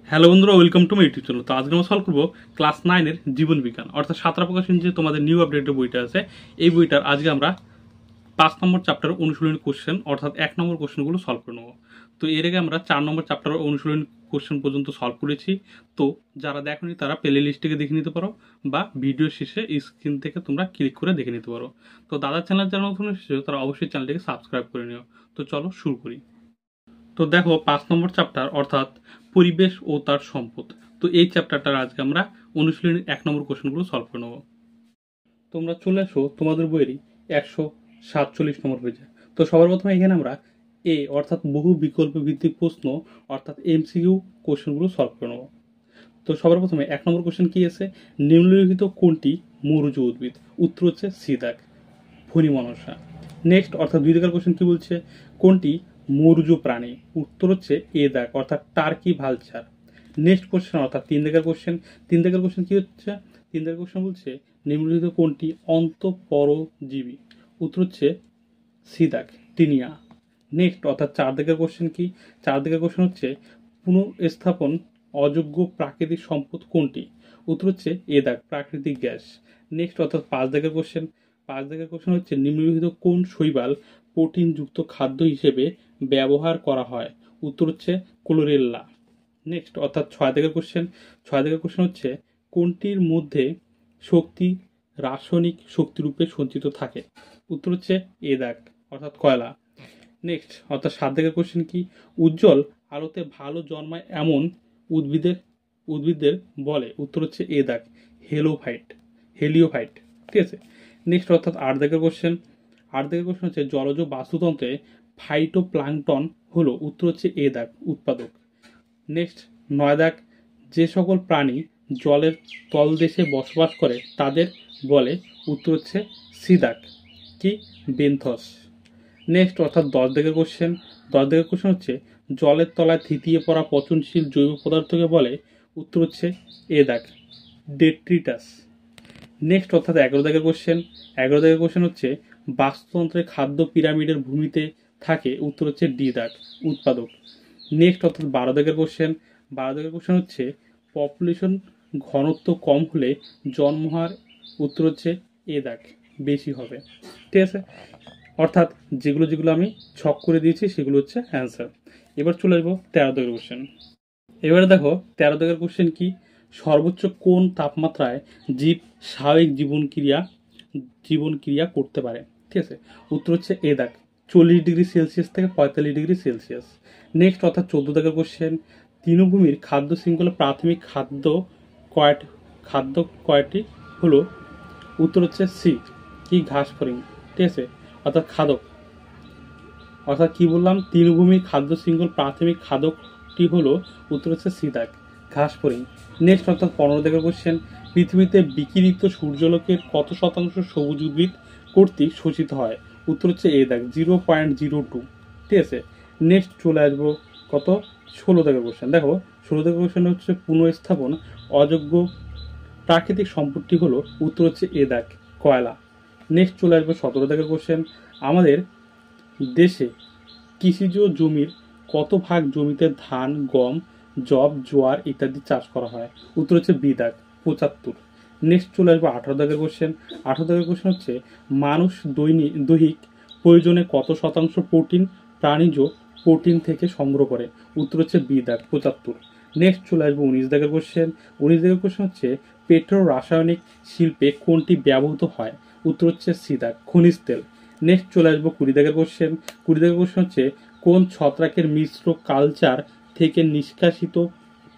Hello বন্ধুরা, welcome to my YouTube channel. তো আজকে আমরা সলভ করবো ক্লাস 9-এর জীবন বিজ্ঞান অর্থাৎ সাঁতরা প্রকাশন যে তোমাদের নিউ আপডেটের বইটা আছে, এই বইটার আজকে আমরা 5 নম্বর চ্যাপ্টার অনুশীলনী কোশ্চেন অর্থাৎ 1 নম্বর কোশ্চেনগুলো সলভ করে নেবো। তো এর আগে আমরা 4 নম্বর চ্যাপ্টার অনুশীলনী কোশ্চেন পর্যন্ত সলভ করেছি। তো যারা দেখোনি তারা প্লে লিস্ট থেকে দেখে নিতে পারো বা ভিডিও শেষে স্ক্রিন থেকে তোমরা ক্লিক করে দেখে নিতে পারো। তো দাদার চ্যানেল যারা নতুন এসেছো তারা অবশ্যই চ্যানেলটিকে সাবস্ক্রাইব করে নিও। তো চলো শুরু করি। তো দেখো 5 নম্বর চ্যাপ্টার অর্থাৎ পরিবেশ ও তার সম্পদ। তো এই চ্যাপ্টারটার আজকে আমরা অনুশীলনীর 1 নম্বর কোশ্চেনগুলো সলভ করে নেবো। তোমরা চলে আসো তোমাদের বইয়েরই 147 নম্বর পেজে। তো সবার প্রথমে এখানে আমরা এ অর্থাৎ বহু বিকল্প ভিত্তিক প্রশ্ন অর্থাৎ এমসিকিউ কোশ্চেনগুলো সলভ করে নেবো। তো সবার প্রথমে 1 নম্বর কোশ্চেন কি আছে, নিম্নলিখিত কোনটি মরুজ উদ্ভিদ? উত্তর হচ্ছে সি দাগ, ফণিমনসা। নেক্সট অর্থাৎ 2 দাগের কোশ্চেন কি বলছে, কোনটি মরুজ প্রাণী? উত্তর হচ্ছে এ দাগ অর্থাৎ টার্কি ভালচার। নেক্সট কোশ্চেন অর্থাৎ 3 দাগের কোশ্চেন, 3 দাগের কোশ্চেন কি হচ্ছে, 3 দাগের কোশ্চেন বলছে নিম্নলিখিত কোনটি অন্তঃপরজীবী? উত্তর হচ্ছে সি দাগ, টিনিয়া। নেক্সট অর্থাৎ 4 দাগের কোশ্চেন কি, 4 দাগের কোশ্চেন হচ্ছে পুনঃস্থাপন অযোগ্য প্রাকৃতিক সম্পদ কোনটি? উত্তর হচ্ছে এ দাগ, প্রাকৃতিক গ্যাস। নেক্সট অর্থাৎ 5 দাগের কোশ্চেন, 5 দাগের কোশ্চেন হচ্ছে নিম্নলিখিত কোন শৈবাল প্রোটিনযুক্ত খাদ্য হিসেবে ব্যবহার করা হয়? উত্তর হচ্ছে ক্লোরেল্লা। নেক্সট অর্থাৎ 6 দাগের কোশ্চেন, 6 দাগের কোশ্চেন হচ্ছে কোনটির মধ্যে শক্তি রাসায়নিক শক্তিরূপে সঞ্চিত থাকে? উত্তর হচ্ছে এ দাগ অর্থাৎ কয়লা। নেক্সট অর্থাৎ 7 দাগের কোশ্চেন কি, উজ্জ্বল আলোতে ভালো জন্মায় এমন উদ্ভিদের উদ্ভিদদের বলে? উত্তর হচ্ছে এ দাগ, হেলিওফাইট। ঠিক আছে। নেক্সট অর্থাৎ 8 দাগের কোশ্চেন, 8 দাগের কোশ্চেন হচ্ছে জলজ বাস্তুতন্ত্রে ফাইটোপ্লাঙ্কটন হলো? উত্তর হচ্ছে এ দাগ, উৎপাদক। নেক্সট 9 দাগ, যে সকল প্রাণী জলের তলদেশে বসবাস করে তাদের বলে? উত্তর হচ্ছে সি দাগ, কি বেন্থস। নেক্সট অর্থাৎ 10 দাগের কোশ্চেন, 10 দাগের কোশ্চেন হচ্ছে জলের তলায় থিতিয়ে পড়া পচনশীল জৈব পদার্থকে বলে? উত্তর হচ্ছে এ দাগ, ডেট্রিটাস। নেক্সট অর্থাৎ 11 দাগের কোশ্চেন, 11 দাগের কোশ্চেন হচ্ছে বাস্তুতন্ত্রের খাদ্য পিরামিডের ভূমিতে থাকে? উত্তর হচ্ছে ডি দাগ, উৎপাদক। নেক্সট অর্থাৎ 12 দাগের কোশ্চেন, 12 দাগের কোশ্চেন হচ্ছে পপুলেশন ঘনত্ব কম হলে জন্মহার? উত্তর হচ্ছে এ দাগ, বেশি হবে। ঠিক আছে। অর্থাৎ যেগুলো যেগুলো আমি ছক করে দিয়েছি সেগুলো হচ্ছে অ্যান্সার। এবার চলে আসবো 13 দাগের কোশ্চেন। এবারে দেখো 13 দাগের কোশ্চেন কি, সর্বোচ্চ কোন তাপমাত্রায় জীব স্বাভাবিক জীবনক্রিয়া করতে পারে? ঠিক আছে। উত্তর হচ্ছে এ দাগ, 40°C থেকে 45°C। নেক্সট অর্থাৎ 14 দাগের কোশ্চেন, তৃণভূমির খাদ্য শৃঙ্খলা প্রাথমিক খাদ্য কয়টি হলো? উত্তর হচ্ছে সি, কি ঘাস ফড়িং। ঠিক আছে। অর্থাৎ খাদক, অর্থাৎ কি বললাম, তৃণভূমির খাদ্য শৃঙ্খল প্রাথমিক খাদকটি হলো? উত্তর হচ্ছে সি দাগ, ঘাস ফড়িং। নেক্সট অর্থাৎ 15 দাগের কোশ্চেন, পৃথিবীতে বিকিরিত সূর্যালোকের কত শতাংশ সবুজ উদ্ভিদ কর্তৃক শোষিত হয়? উত্তর হচ্ছে এ দাগ, 0.02। ঠিক আছে। নেক্সট চলে আসবো কত, 16 দাগের কোশ্চেন। দেখো 16 দাগের কোশ্চেন হচ্ছে পুনঃস্থাপন অযোগ্য প্রাকৃতিক সম্পদটি হলো? উত্তর হচ্ছে এ দাগ, কয়লা। নেক্সট চলে আসবো 17 দাগের কোশ্চেন, আমাদের দেশে কৃষিজ জমির কত ভাগ জমিতে ধান, গম, যব, জোয়ার ইত্যাদি চাষ করা হয়? উত্তর হচ্ছে বি দাগ, 75। নেক্সট চলে আসবো 18 দাগের কোশ্চেন। 18 দাগের কোশ্চেন হচ্ছে মানুষ দৈহিক প্রয়োজনে কত শতাংশ প্রোটিন প্রাণীজ প্রোটিন থেকে সংগ্রহ করে? উত্তর হচ্ছে বি দাগ, 75। নেক্সট চলে আসবো 19 দাগের কোশ্চেন। 19 দাগের কোশ্চেন হচ্ছে পেট্রো রাসায়নিক শিল্পে কোনটি ব্যবহৃত হয়? উত্তর হচ্ছে সি দাগ, খনিজ তেল। নেক্সট চলে আসবো 20 দাগের কোশ্চেন। 20 দাগের কোশ্চেন হচ্ছে কোন ছত্রাকের মিশ্র কালচার থেকে নিষ্কাশিত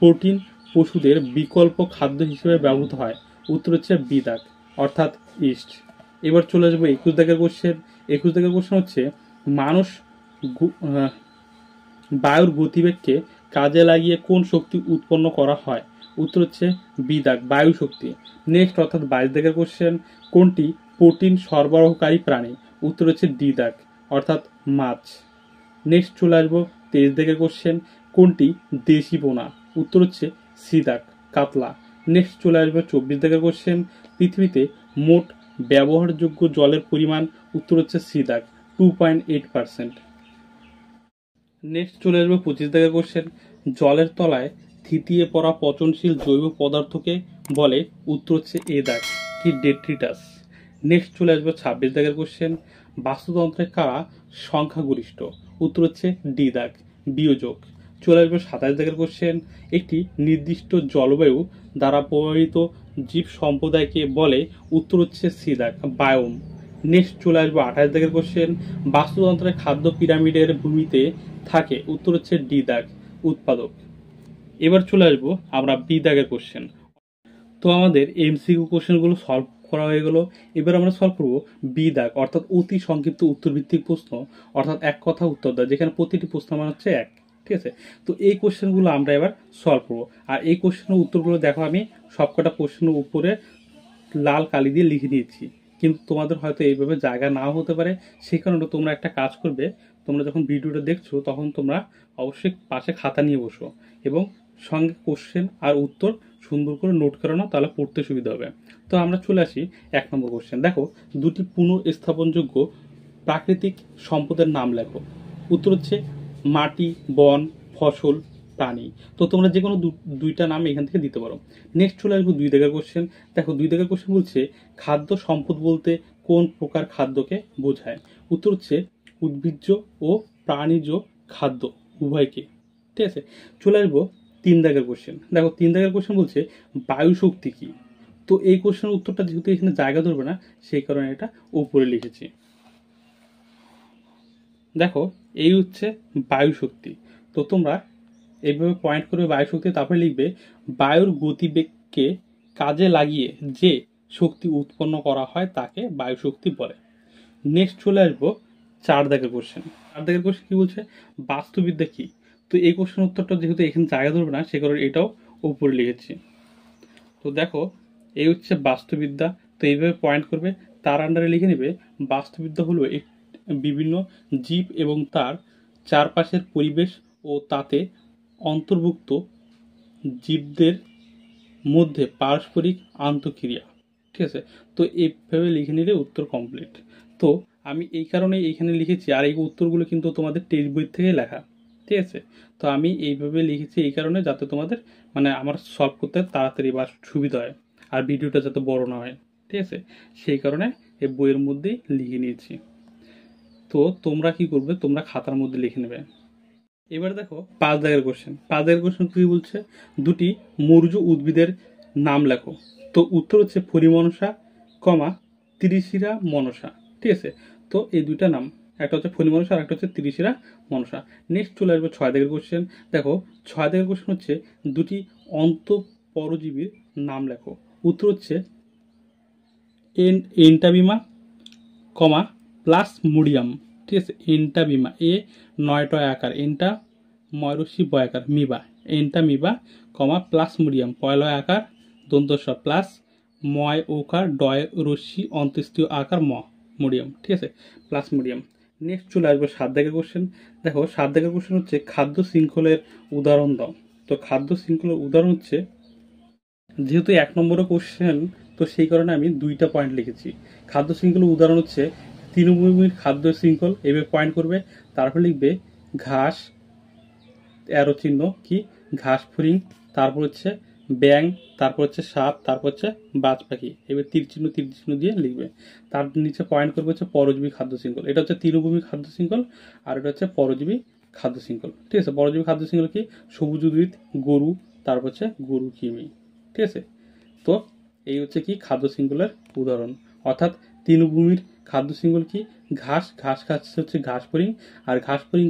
প্রোটিন পশুদের বিকল্প খাদ্য হিসেবে ব্যবহৃত হয়? উত্তর হচ্ছে বি দাগ, অর্থাৎ ইস্ট। এবার চলে আসবো 21 দাগের কোশ্চেন। 21 দাগের কোশ্চেন হচ্ছে মানুষ বায়ুর গতিবেগকে কাজে লাগিয়ে কোন শক্তি উৎপন্ন করা হয়? উত্তর হচ্ছে বি দাগ, বায়ু শক্তি। নেক্সট অর্থাৎ 22 দাগের কোশ্চেন, কোনটি প্রোটিন সরবরাহকারী প্রাণী? উত্তর হচ্ছে ডি দাগ, অর্থাৎ মাছ। নেক্সট চলে আসবো 23 দাগের কোশ্চেন, কোনটি দেশি পোনা? উত্তর হচ্ছে সি দাগ, কাতলা। নেক্সট চলে আসবো 24 দাগের কোশ্চেন, পৃথিবীতে মোট ব্যবহারযোগ্য জলের পরিমাণ? উত্তর হচ্ছে সি দাগ, 2.8%। নেক্সট চলে আসবো 25 দাগের কোশ্চেন, জলের তলায় থিতিয়ে পড়া পচনশীল জৈব পদার্থকে বলে? উত্তর হচ্ছে এ দাগ, কি ডেট্রিটাস। নেক্সট চলে আসবে 26 দাগের কোশ্চেন। বাস্তুতন্ত্রে কারা সংখ্যাগরিষ্ঠ? উত্তর হচ্ছে ডি দাগ, বিয়োজক। চলে আসবে 27 দাগের কোশ্চেন। একটি নির্দিষ্ট জলবায়ু দ্বারা প্রভাবিত জীব সম্প্রদায়কে বলে? উত্তর হচ্ছে সি দাগ, বায়োম। নেক্সট চলে আসবে 28 দাগের কোশ্চেন। বাস্তুতন্ত্রের খাদ্য পিরামিডের ভূমিতে থাকে? উত্তর হচ্ছে ডি দাগ, উৎপাদক। এবার চলে আসবো আমরা বি দাগের কোশ্চেন। তো আমাদের এমসিকিউ কোশ্চেনগুলো সলভ করা হয়ে গেল। এবার আমরা সলভ করবো বি দাগ, অর্থাৎ অতি সংক্ষিপ্ত উত্তর ভিত্তিক প্রশ্ন, অর্থাৎ এক কথা উত্তর দাগ, যেখানে প্রতিটি প্রশ্ন মান হচ্ছে এক। ঠিক আছে, তো এই কোশ্চেনগুলো আমরা এবার সলভ করবো। আর এই কোশ্চেনের উত্তরগুলো দেখো আমি সবকটা কোশ্চেনের উপরে লাল কালি দিয়ে লিখে নিয়েছি, কিন্তু তোমাদের হয়তো এইভাবে জায়গা নাও হতে পারে। সেই কারণে তোমরা একটা কাজ করবে, তোমরা যখন ভিডিওটা দেখছো তখন তোমরা অবশ্যই পাশে খাতা নিয়ে বসো এবং সঙ্গে কোশ্চেন আর উত্তর সুন্দর করে নোট করে নাও, তাহলে পড়তে সুবিধা হবে। তো আমরা চলে আসি 1 নম্বর কোশ্চেন। দেখো, দুটি পুনঃস্থাপনযোগ্য প্রাকৃতিক সম্পদের নাম লেখো। উত্তর হচ্ছে মাটি, বন, ফসল, প্রাণী। তো তোমরা যে কোনো দুইটা নাম এখান থেকে দিতে পারো। নেক্সট চলে আসবো 2 দাগের কোশ্চেন। দেখো, 2 দাগের কোশ্চেন বলছে খাদ্য সম্পদ বলতে কোন প্রকার খাদ্যকে বোঝায়? উত্তর হচ্ছে উদ্ভিজ্জ ও প্রাণীজ খাদ্য উভয়কে। ঠিক আছে, চলে আসবো 3 দাগের কোশ্চেন। দেখো, 3 দাগের কোশ্চেন বলছে বায়ু শক্তি কি? তো এই কোশ্চেনের উত্তরটা যেহেতু এখানে জায়গা ধরবে না, সেই কারণে এটা উপরে লিখেছি। দেখো, এই হচ্ছে বায়ু শক্তি। তো তোমরা এইভাবে পয়েন্ট করবে বায়ু শক্তি, তারপরে লিখবে বায়ুর গতিবেগকে কাজে লাগিয়ে যে শক্তি উৎপন্ন করা হয় তাকে বায়ু শক্তি বলে। নেক্সট চলে আসবো 4 দাগের কোশ্চেন। 4 দাগের কোশ্চেন কি বলছে? বাস্তুবিদ্যা কি? তো এই কোশ্চেন উত্তরটা যেহেতু এখানে জায়গা ধরবে না, সে কারণে এটাও উপরে লিখেছি। তো দেখো, এই হচ্ছে বাস্তুবিদ্যা। তো এইভাবে পয়েন্ট করবে, তার আন্ডারে লিখে নেবে বাস্তুবিদ্যা হলো বিভিন্ন জীব এবং তার চারপাশের পরিবেশ ও তাতে অন্তর্ভুক্ত জীবদের মধ্যে পারস্পরিক আন্তঃক্রিয়া। ঠিক আছে, তো এইভাবে লিখে নিলে উত্তর কমপ্লিট। তো আমি এই কারণে এইখানে লিখেছি, আর এই উত্তরগুলো কিন্তু তোমাদের টেক্সট বই থেকে লেখা। ঠিক আছে, তো আমি এইভাবে লিখেছি এই কারণে যাতে তোমাদের মানে আমার সলভ করতে তাড়াতাড়ি বা সুবিধা হয়, আর ভিডিওটা যাতে বড় না হয়। ঠিক আছে, সেই কারণে এই বইয়ের মধ্যেই লিখে নিয়েছি। তো তোমরা কি করবে, তোমরা খাতার মধ্যে লিখে নেবে। এবার দেখো 5 দাগের কোশ্চেন। 5 দাগের কোশ্চেন কি বলছে? দুটি মৌর্য উদ্ভিদের নাম লেখো। তো উত্তর হচ্ছে ফণিমনসা, ত্রিশিরা মনসা। ঠিক আছে, তো এই দুইটা নাম, একটা হচ্ছে ফণিমনসা আর একটা হচ্ছে ত্রিশিরা মনসা। নেক্সট চলে আসবে 6 দাগের কোশ্চেন। দেখো, 6 দাগের কোশ্চেন হচ্ছে দুটি অন্তঃপরজীবীর নাম লেখো। উত্তর হচ্ছে এন্টাবিমা, প্লাস মুডিয়াম। ঠিক আছে, এন্টাবিমা, এ 9 আকার, এন্টা ময়রসি বয়াকার, মিবা, এন্টামিবা, প্লাস মুডিয়াম, পয়লয় আকার, দন্তস্ব, প্লাস ময় ওকার, ডয় রশ্মি অন্ত্যেষ্টীয় আকার, মুডিয়াম। ঠিক আছে, প্লাস মুডিয়াম। নেক্সট চলে আসবে 7 দাগের কোশ্চেন। দেখো, 7 দাগের কোশ্চেন হচ্ছে খাদ্য শৃঙ্খলের উদাহরণ দাও। তো খাদ্য শৃঙ্খলের উদাহরণ হচ্ছে, যেহেতু 1 নম্বরের কোশ্চেন, তো সেই কারণে আমি 2টা পয়েন্ট লিখেছি। খাদ্য শৃঙ্খলের উদাহরণ হচ্ছে তৃণভূমির খাদ্য শৃঙ্খল, এভাবে পয়েন্ট করবে। তারপর লিখবে ঘাস, অ্যারো চিহ্ন, কি ঘাস ফড়িং, তারপর হচ্ছে ব্যাং, তারপর হচ্ছে সাপ, তারপর হচ্ছে বাজ পাখি। এবার তীর চিহ্ন দিয়ে লিখবে। তার নিচে পয়েন্ট করবে হচ্ছে পরজীবী খাদ্য শৃঙ্খল। এটা হচ্ছে তৃণভূমি খাদ্য শৃঙ্খল, আর এটা হচ্ছে পরজীবী খাদ্য শৃঙ্খল। ঠিক আছে, পরজীবী খাদ্য শৃঙ্খল কি? সবুজ উদ্ভিদ, গরু, তারপর হচ্ছে গরু কৃমি। ঠিক আছে, তো এই হচ্ছে কি খাদ্য শৃঙ্খলের উদাহরণ। অর্থাৎ তৃণভূমির খাদ্য শৃঙ্খল কি? ঘাস, ঘাস খাচ্ছে হচ্ছে ঘাস ফড়িং, আর ঘাস ফড়িং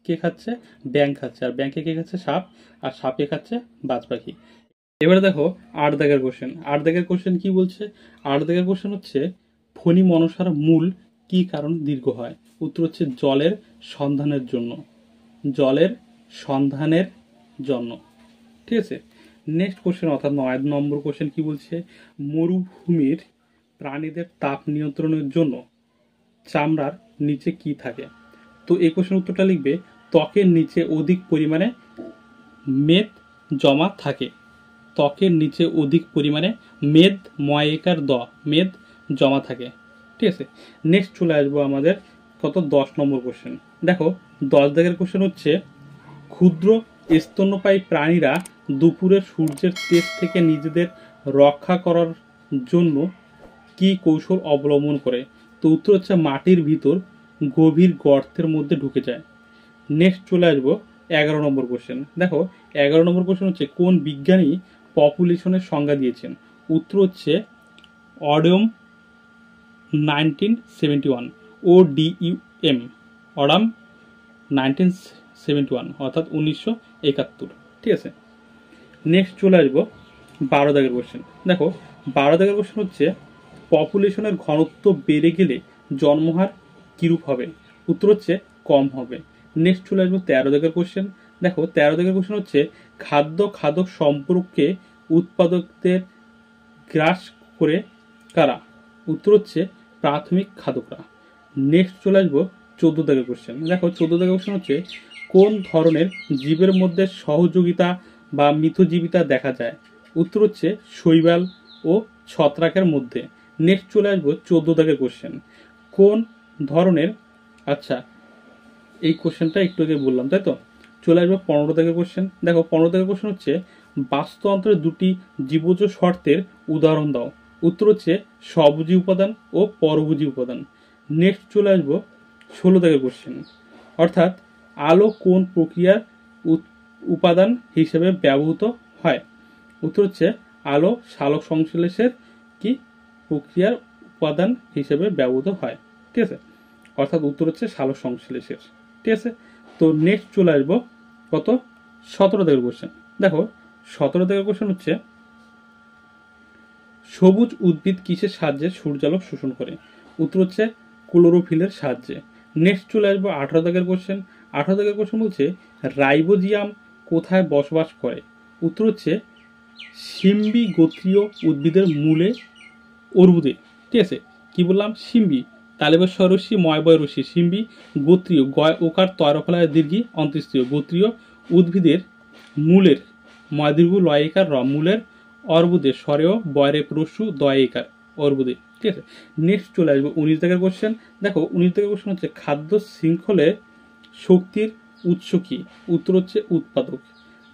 কে খাচ্ছে? ব্যাং খাচ্ছে, আর ব্যাংকে কে খাচ্ছে? সাপ, আর সাপে খাচ্ছে বাজ পাখি। এবারে দেখো 8 দাগের কোশ্চেন। 8 দাগের কোশ্চেন কি বলছে? 8 দাগের কোশ্চেন হচ্ছে ফণী মনসার মূল কি কারণ দীর্ঘ হয়? উত্তর হচ্ছে জলের সন্ধানের জন্য, জলের সন্ধানের জন্য। ঠিক আছে, নেক্সট কোশ্চেন অর্থাৎ 9 নম্বর কোশ্চেন কি বলছে? মরুভূমির প্রাণীদের তাপ নিয়ন্ত্রণের জন্য চামড়ার নিচে কি থাকে? তো এই কোশ্চেন উত্তরটা লিখবে ত্বকের নিচে অধিক পরিমাণে মেদ জমা থাকে। ত্বকের নিচে অধিক পরিমাণে মেদ, ময়েকার মেদ জমা থাকে। ঠিক আছে, নেক্সট চলে আসবো আমাদের 10 নম্বর কোশ্চেন। দেখো, 10 দাগের কোশ্চেন হচ্ছে ক্ষুদ্র স্তন্যপায়ী প্রাণীরা দুপুরের সূর্যের তেজ থেকে নিজেদের রক্ষা করার জন্য কি কৌশল অবলম্বন করে? তো উত্তর হচ্ছে মাটির ভিতর গভীর গর্তের মধ্যে ঢুকে যায়। নেক্সট চলে আসবো 11 নম্বর কোশ্চেন। দেখো 11 নম্বর কোশ্চেন হচ্ছে কোন বিজ্ঞানী পপুলেশনের সংজ্ঞা দিয়েছেন? উত্তর হচ্ছে অডম 1971, ODUM, অডাম 1971 অর্থাৎ 1971। ঠিক আছে, নেক্সট চলে আসবো 12 দাগের কোশ্চেন। দেখো 12 দাগের কোশ্চেন হচ্ছে পপুলেশনের ঘনত্ব বেড়ে গেলে জন্মহার কিরূপ হবে? উত্তর হচ্ছে কম হবে। নেক্সট চলে আসবো 13 দাগের কোশ্চেন। দেখো 13 দাগের কোশ্চেন হচ্ছে খাদ্য খাদক সম্পর্কে উৎপাদকদের গ্রাস করে কারা? উত্তর হচ্ছে প্রাথমিক খাদকরা। নেক্সট চলে আসবো 14 দাগের কোশ্চেন। দেখো 14 দাগের কোশ্চেন হচ্ছে কোন ধরনের জীবের মধ্যে সহযোগিতা বা মিথজীবিতা দেখা যায়? উত্তর হচ্ছে শৈবাল ও ছত্রাকের মধ্যে। নেক্সট চলে আসবো 14 দাগের কোশ্চেন। কোন ধরনের, আচ্ছা এই কোশ্চেনটা একটু আগে বললাম তাই তো। চলে আসবো 15 দাগের কোশ্চেন। দেখো 15 দাগের কোশ্চেন হচ্ছে বাস্তুতন্ত্রের দুটি জীবজ শর্তের উদাহরণ দাও। উত্তর হচ্ছে স্বভোজী উপাদান ও পরভোজী উপাদান। নেক্সট চলে আসবো 16 দাগের কোশ্চেন, অর্থাৎ আলো কোন প্রক্রিয়ার উপাদান হিসেবে ব্যবহৃত হয়? উত্তর হচ্ছে আলো সালোক সংশ্লেষের কি প্রক্রিয়ার উপাদান হিসেবে ব্যবহৃত হয়। ঠিক আছে, অর্থাৎ উত্তর হচ্ছে সালোক সংশ্লেষের। ঠিক আছে, তো নেক্সট চলে আসবো কত 17 দাগের কোশ্চেন। দেখো 17 দাগের কোশ্চেন হচ্ছে সবুজ উদ্ভিদ কিসের সাহায্যে সূর্যালোক শোষণ করে? উত্তর হচ্ছে ক্লোরোফিলের সাহায্যে। নেক্সট চলে আসবো 18 দাগের কোশ্চেন। 18 দাগের কোশ্চেন বলছে রাইবোজিয়াম কোথায় বসবাস করে? উত্তর হচ্ছে সিম্বি গোত্রীয় উদ্ভিদের মূলে অর্বুদে। ঠিক আছে, কি বললাম? সিম্বি তালেবের স্বরসি ময়বয় রসি, সিম্বি গোত্রীয় গয় ওকার তয়রফলায় দীর্ঘি অন্তঃস্থীয় গোত্রীয় উদ্ভিদের মূলের ময়দীর্ঘ লয়িকার র মূলের অর্বুদে স্বরেও বয়রে প্রসু দয়িকার অর্বুদে। ঠিক আছে, নেক্সট চলে আসবো 19 দাগের কোশ্চেন। দেখো 19 দাগের কোশ্চেন হচ্ছে খাদ্য শৃঙ্খলে শক্তির উৎস কি? উত্তর হচ্ছে উৎপাদক।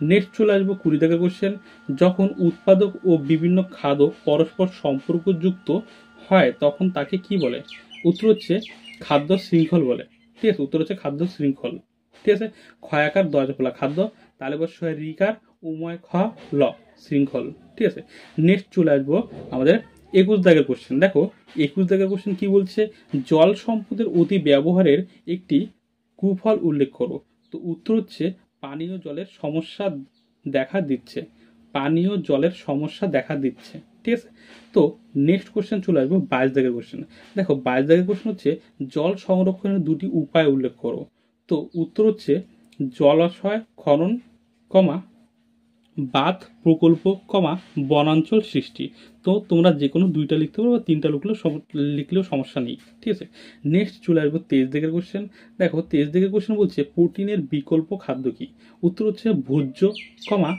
নেক্সট চলে আসবো 20 দাগের কোশ্চেন। যখন উৎপাদক ও বিভিন্ন খাদক পরস্পর সম্পর্কযুক্ত হয় তখন তাকে কি বলে? উত্তর হচ্ছে খাদ্য শৃঙ্খল বলে। ঠিক আছে, উত্তর হচ্ছে খাদ্য শৃঙ্খল। ঠিক আছে, ক্ষয়াকার দজফলা খাদ্য তালেবস্য রিকার উময় খ ল শৃঙ্খল। ঠিক আছে, নেক্সট চলে আসবো আমাদের 21 দাগের কোশ্চেন। দেখো 21 দাগের কোশ্চেন কি বলছে? জল সম্পদের অতি ব্যবহারের একটি কুফল উল্লেখ করো। তো উত্তর হচ্ছে পানীয় জলের সমস্যা দেখা দিচ্ছে। পানীয় জলের সমস্যা দেখা দিচ্ছে। ঠিক আছে, তো নেক্সট কোশ্চেন চলে আসবো 22 দাগের কোশ্চেন। দেখো 22 দাগের কোশ্চেন হচ্ছে জল সংরক্ষণের দুটি উপায় উল্লেখ করো। তো উত্তর হচ্ছে জলাশয় খনন কমা বাঁধ প্রকল্প কমা বনাঞ্চল সৃষ্টি। তো তোমরা যে কোনো দুইটা লিখতে পারো বা তিনটা লিখলেও সমস্যা নেই। ঠিক আছে, নেক্সট চলে আসবো 23 দাগের কোশ্চেন। দেখো 23 দাগের কোশ্চেন বলছে প্রোটিনের বিকল্প খাদ্য কি? উত্তর হচ্ছে ভোজ্য কমা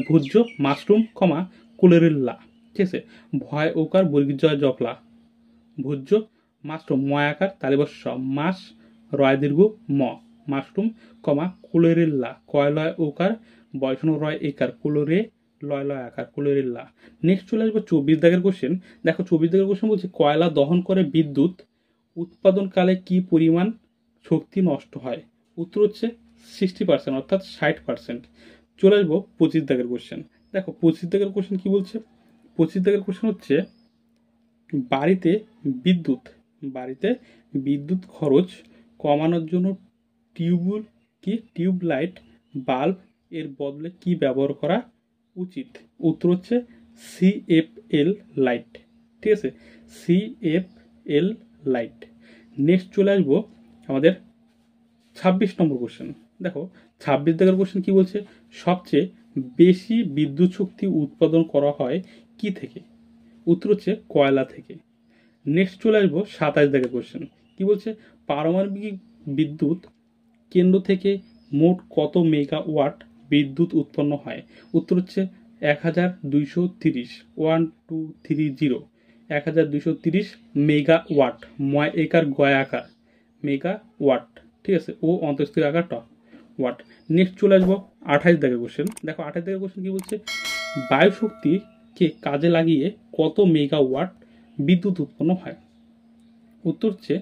ভোজ্য মাশরুম কমা কোলেরেল্লা। ঠিক আছে, ভয় ওকার বর্গীজয় জকলা ভোজ্য মাশরুম ময়াকার তালিবস্য মাস রয় দীর্ঘ ম মাশরুম কমা কোলেরেল্লা কয়লয় ওকার বয়সন রয় একার কোলোরে লয় লয় আকার কোলেরেল্লা। নেক্সট চলে আসবো 24 দাগের কোশ্চেন। দেখো 24 দাগের কোশ্চেন বলছে কয়লা দহন করে বিদ্যুৎ উৎপাদনকালে কি পরিমাণ শক্তি নষ্ট হয়? উত্তর হচ্ছে 60% অর্থাৎ 60%। চলে আসবো 25 দাগের কোশ্চেন। দেখো 25 দাগের কোশ্চেন কি বলছে? 25 দাগের কোশ্চেন হচ্ছে বাড়িতে বিদ্যুৎ খরচ কমানোর জন্য টিউবলাইট বাল্ব এর বদলে কি ব্যবহার করা উচিত? উত্তর হচ্ছে CFL লাইট। ঠিক আছে, CFL লাইট। নেক্সট চলে আসবো আমাদের 26 নম্বর কোশ্চেন। দেখো 26 দাগের কোশ্চেন কি বলছে? সবচেয়ে বেশি বিদ্যুৎ শক্তি উৎপাদন করা হয় কি থেকে? উত্তর হচ্ছে কয়লা থেকে। নেক্সট চলে আসবো 27 দাগের কোশ্চেন। কি বলছে? পারমাণবিক বিদ্যুৎ কেন্দ্র থেকে মোট কত মেগাওয়াট বিদ্যুৎ উৎপন্ন হয়? উত্তর হচ্ছে 1230 1230 1230 মেগাওয়াট ময় একার গয় আকার মেগাওয়াট। ঠিক আছে, ও অন্তঃস্থির আকার ট ওয়াট। নেক্সট চলে আসবো 28 দাগের কোশ্চেন। দেখো 28 দাগের কোশ্চেন কি বলছে, বায়ু শক্তিকে কাজে লাগিয়ে কত মেগাওয়াট বিদ্যুৎ উৎপন্ন হয়? উত্তর হচ্ছে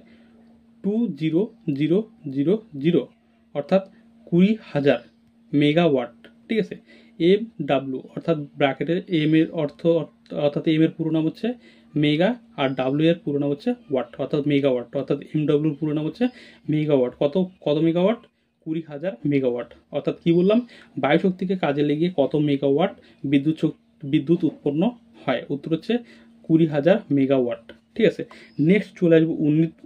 20,000 অর্থাৎ 20,000 মেগাওয়াট। ঠিক আছে, এম ডাব্লিউ অর্থাৎ ব্র্যাকেটের এম এর অর্থ অর্থাৎ এম এর পুরো নাম হচ্ছে মেগা, আর ডাব্লিউ এর পুরো নাম হচ্ছে ওয়াট অর্থাৎ মেগাওয়াট, অর্থাৎ এম ডাব্লিউর পুরো নাম হচ্ছে মেগাওয়াট। কত কত মেগাওয়াট? 20,000 মেগাওয়াট। অর্থাৎ কি বললাম, বায়ু শক্তিকে কাজে লাগিয়ে কত মেগাওয়াট বিদ্যুৎ উৎপন্ন হয়? উত্তর হচ্ছে 20,000 মেগাওয়াট। ঠিক আছে, নেক্সট চলে আসবো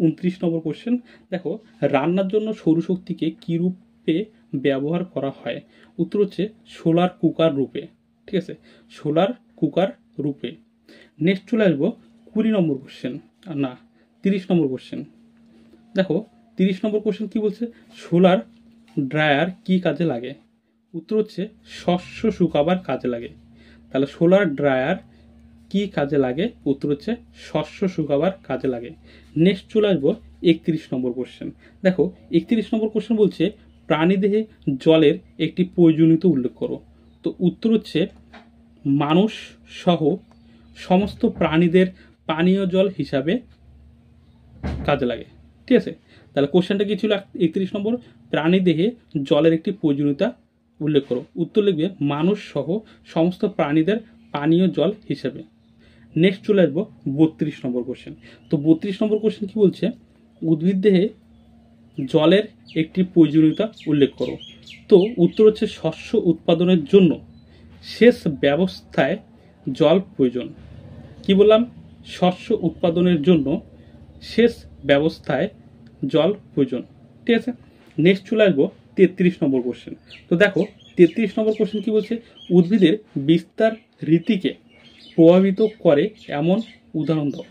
29 নম্বর কোশ্চেন। দেখো, রান্নার জন্য সৌরশক্তিকে কি রূপে ব্যবহার করা হয়? উত্তর হচ্ছে সোলার কুকার রূপে। ঠিক আছে, সোলার কুকার রূপে। নেক্সট চলে আসবো 20 নম্বর কোশ্চেন, না 30 নম্বর কোশ্চেন। দেখো 30 নম্বর কোশ্চেন কি বলছে, সোলার ড্রায়ার কি কাজে লাগে? উত্তর হচ্ছে শস্য শুকাবার কাজে লাগে। তাহলে সোলার ড্রায়ার কি কাজে লাগে? উত্তর হচ্ছে শস্য শুকাবার কাজে লাগে। নেক্সট চলে আসবো 31 নম্বর কোশ্চেন। দেখো 31 নম্বর কোশ্চেন বলছে, প্রাণীদেহে জলের একটি প্রয়োজনীয়তা উল্লেখ করো। তো উত্তর হচ্ছে মানুষ সহ সমস্ত প্রাণীদের পানীয় জল হিসাবে কাজে লাগে। ঠিক আছে, তাহলে কোশ্চেনটা কি ছিল 31 নম্বর, প্রাণীদেহে জলের একটি প্রয়োজনীয়তা উল্লেখ করো। উত্তর লিখবে মানুষ সহ সমস্ত প্রাণীদের পানীয় জল হিসেবে। নেক্সট চলে আসবো 32 নম্বর কোশ্চেন। তো 32 নম্বর কোশ্চেন কি বলছে, উদ্ভিদ দেহে জলের একটি প্রয়োজনীয়তা উল্লেখ করো। তো উত্তর হচ্ছে শস্য উৎপাদনের জন্য সেচ ব্যবস্থায় জল প্রয়োজন। কি বললাম, শস্য উৎপাদনের জন্য সেচ ব্যবস্থায় জল প্রয়োজন। ঠিক আছে, নেক্সট চলে আসবো 33 নম্বর কোশ্চেন। তো দেখো 33 নম্বর কোশ্চেন কি বলছে, উদ্ভিদের বিস্তার রীতিকে প্রভাবিত করে এমন উদাহরণ দাও।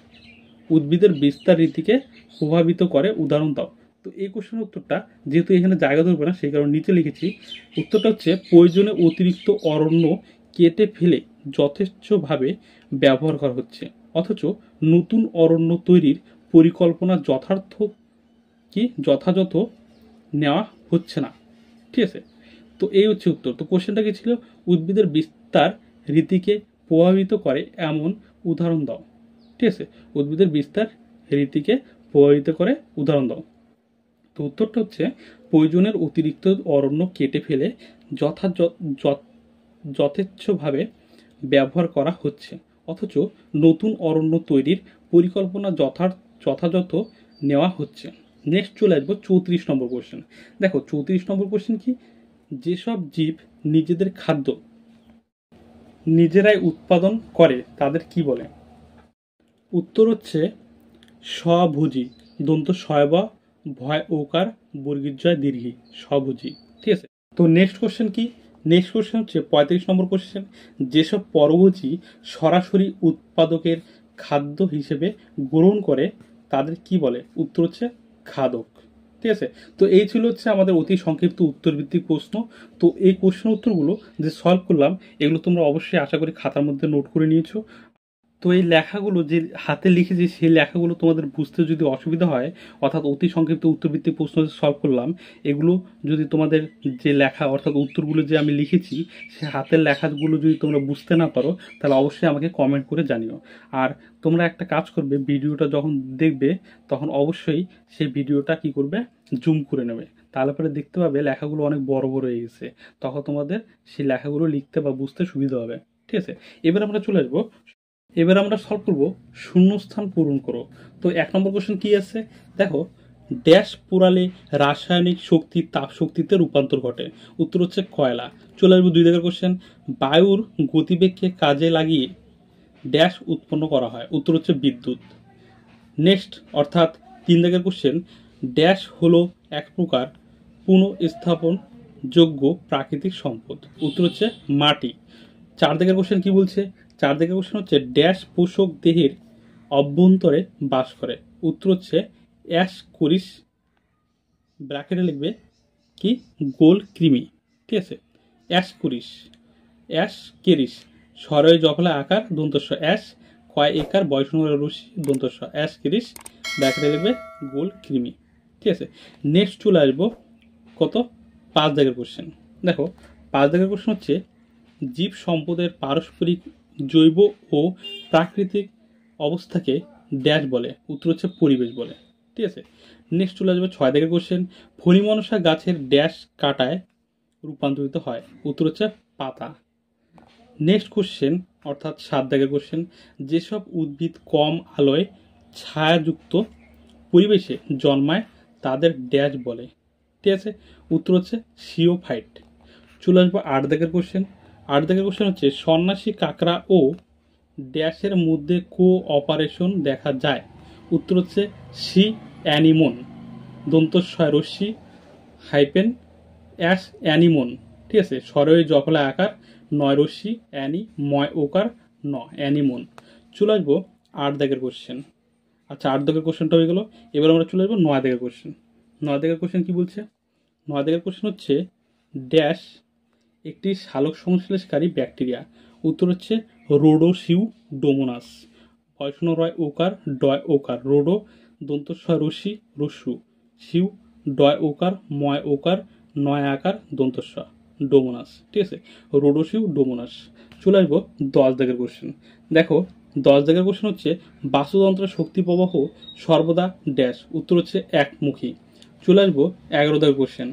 উদ্ভিদের বিস্তার রীতিকে প্রভাবিত করে উদাহরণ দাও। তো এই কোশ্চেনের উত্তরটা যেহেতু এখানে জায়গা ধরবে না, সেই কারণে নিচে লিখেছি। উত্তরটা হচ্ছে প্রয়োজনে অতিরিক্ত অরণ্য কেটে ফেলে যথেচ্ছভাবে ব্যবহার করা হচ্ছে, অথচ নতুন অরণ্য তৈরির পরিকল্পনা যথাযথ নেওয়া হচ্ছে না। ঠিক আছে, তো এই হচ্ছে উত্তর। তো কোশ্চেনটা কি ছিল, উদ্ভিদের বিস্তার রীতিকে প্রভাবিত করে এমন উদাহরণ দাও। ঠিক আছে, উদ্ভিদের বিস্তার রীতিকে প্রভাবিত করে উদাহরণ দাও। তো উত্তরটা হচ্ছে প্রয়োজনের অতিরিক্ত অরণ্য কেটে ফেলে যথেচ্ছভাবে ব্যবহার করা হচ্ছে, অথচ নতুন অরণ্য তৈরির পরিকল্পনা যথাযথ নেওয়া হচ্ছে। নেক্সট চলে আসবো 34 নম্বর কোশ্চেন। দেখো 34 নম্বর কোশ্চেন কি, যেসব জীব নিজেদের খাদ্য নিজেরাই উৎপাদন করে তাদের কি বলে? উত্তর হচ্ছে স্বভোজী। দন্ত শয়বা ভয় ওকার বর্গীর্জয় দীর্ঘী, স্বভোজী। ঠিক আছে, তো নেক্সট কোশ্চেন কি, নেক্সট কোশ্চেন হচ্ছে 35 নম্বর কোশ্চেন, যেসব পরভোজী সরাসরি উৎপাদকের খাদ্য হিসেবে গ্রহণ করে তাদের কি বলে? উত্তর হচ্ছে খাদক। ঠিক আছে, তো এই ছিল হচ্ছে আমাদের অতি সংক্ষিপ্ত উত্তরভিত্তিক প্রশ্ন। তো এই কোশ্চেন উত্তরগুলো যে সলভ করলাম, এগুলো তোমরা অবশ্যই আশা করি খাতার মধ্যে নোট করে নিয়েছো। তো এই লেখাগুলো যে হাতে লিখেছি, সেই লেখাগুলো তোমাদের বুঝতে যদি অসুবিধা হয়, অর্থাৎ অতি সংক্ষিপ্ত উত্তরভিত্তিক প্রশ্ন সলভ করলাম, এগুলো যদি তোমাদের যে লেখা অর্থাৎ উত্তরগুলো যে আমি লিখেছি, সে হাতের লেখাগুলো যদি তোমরা বুঝতে না পারো, তাহলে অবশ্যই আমাকে কমেন্ট করে জানিও। আর তোমরা একটা কাজ করবে, ভিডিওটা যখন দেখবে তখন অবশ্যই সেই ভিডিওটা কি করবে, জুম করে নেবে। তাহলে পরে দেখতে পাবে লেখাগুলো অনেক বড় বড় হয়ে গেছে, তখন তোমাদের সেই লেখাগুলো লিখতে বা বুঝতে সুবিধা হবে। ঠিক আছে, এবার আমরা চলে আসবো, এবার আমরা সলভ করব শূন্যস্থান পূরণ করো। তো 1 নম্বর কোশ্চেন কি আছে, দেখো ড্যাশ পোড়ালে রাসায়নিক শক্তি তাপ শক্তিতে রূপান্তর ঘটে। উত্তর হচ্ছে কয়লা। চলে আসবো 2 দাগের কোশ্চেন, বায়ুর গতিবেগকে কাজে লাগিয়ে ড্যাশ উৎপন্ন করা হয়। উত্তর হচ্ছে বিদ্যুৎ। নেক্সট অর্থাৎ 3 দাগের কোশ্চেন, ড্যাশ হলো এক প্রকার পুনঃস্থাপন যোগ্য প্রাকৃতিক সম্পদ। উত্তর হচ্ছে মাটি। 4 দাগের কোশ্চেন কি বলছে, 4 দাগের কোশ্চেন হচ্ছে ড্যাশ পোষক দেহের অভ্যন্তরে বাস করে। উত্তর হচ্ছে অ্যাসকোরিস, ব্র্যাকেটে লিখবে কি, গোল কৃমি। ঠিক আছে, অ্যাসকেরিস স্বরয় জফলা আকার দন্তস্ব অ্যাস কয় একার বয়সনগর রশি দন্তস্ব অ্যাসকেরিস, ব্র্যাকেটে লিখবে গোল কৃমি। ঠিক আছে, নেক্সট চলে আসবো কত 5 দাগের কোশ্চেন। দেখো 5 দাগের কোশ্চেন হচ্ছে জীব সম্পদের পারস্পরিক জৈব ও প্রাকৃতিক অবস্থাকে ড্যাশ বলে, উত্তর হচ্ছে পরিবেশ বলে। ঠিক আছে, নেক্সট চলে আসবে 6 দাগের কোশ্চেন, ফণিমনসা গাছের ড্যাশ কাটায় রূপান্তরিত হয়, উত্তর হচ্ছে পাতা। নেক্সট কোশ্চেন অর্থাৎ 7 দাগের কোশ্চেন, যেসব উদ্ভিদ কম আলোয় ছায়াযুক্ত পরিবেশে জন্মায় তাদের ড্যাশ বলে। ঠিক আছে, উত্তর হচ্ছে সিওফাইট। চলে আসবো 8 দাগের কোশ্চেন। 8 দাগের কোশ্চেন হচ্ছে সন্ন্যাসী কাঁকড়া ও ড্যাশের মধ্যে কোঅপারেশন দেখা যায়, উত্তর হচ্ছে সি অ্যানিমন, দন্তস্বয় রশ্মি হাইপেন অ্যাস অ্যানিমন। ঠিক আছে, স্বরয় জফলা আকার, 9 রশ্মি অ্যানি, ময় ওকার, অ্যানিমন। চলে আসবো 8 দাগের কোশ্চেন। আচ্ছা 8 দাগের কোশ্চেনটা হয়ে গেল, এবার আমরা চলে আসবো 9 দাগের কোশ্চেন। 9 দাগের কোশ্চেন কি বলছে? 9 দাগের কোশ্চেন হচ্ছে ড্যাশ একটি সালোক সংশ্লেষকারী ব্যাকটেরিয়া, উত্তর হচ্ছে রোডোসিউডোমোনাস। বয়সন রয় ওকার, ডয় ওকার, রোডো দন্তস্বয় রশ্মি রস্যু, সিউ ডয় ওকার, ময় ওকার, 9 আকার দন্তস্ব ডোমোনাস। ঠিক আছে, রোডোসিউডোমোনাস। চলে আসবো 10 দাগের কোশ্চেন। দেখো 10 দাগের কোশ্চেন হচ্ছে বাস্তুতন্ত্রের শক্তি প্রবাহ সর্বদা ড্যাশ, উত্তর হচ্ছে একমুখী। চলে আসবো 11 দাগের কোশ্চেন,